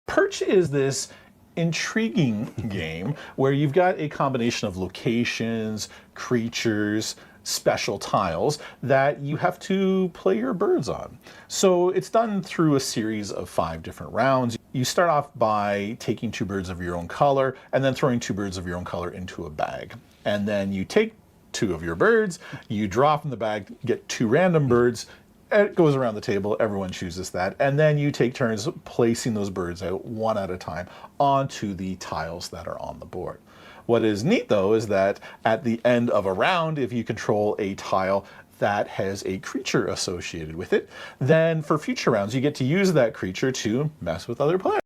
Perch is this intriguing game where you've got a combination of locations, creatures, special tiles that you have to play your birds on. So it's done through a series of 5 different rounds. You start off by taking 2 birds of your own color and then throwing 2 birds of your own color into a bag. And then you take 2 of your birds, you draw from the bag, get 2 random birds, it goes around the table, everyone chooses that, and then you take turns placing those birds out one at a time onto the tiles that are on the board. What is neat though is that at the end of a round, if you control a tile that has a creature associated with it, then for future rounds you get to use that creature to mess with other players.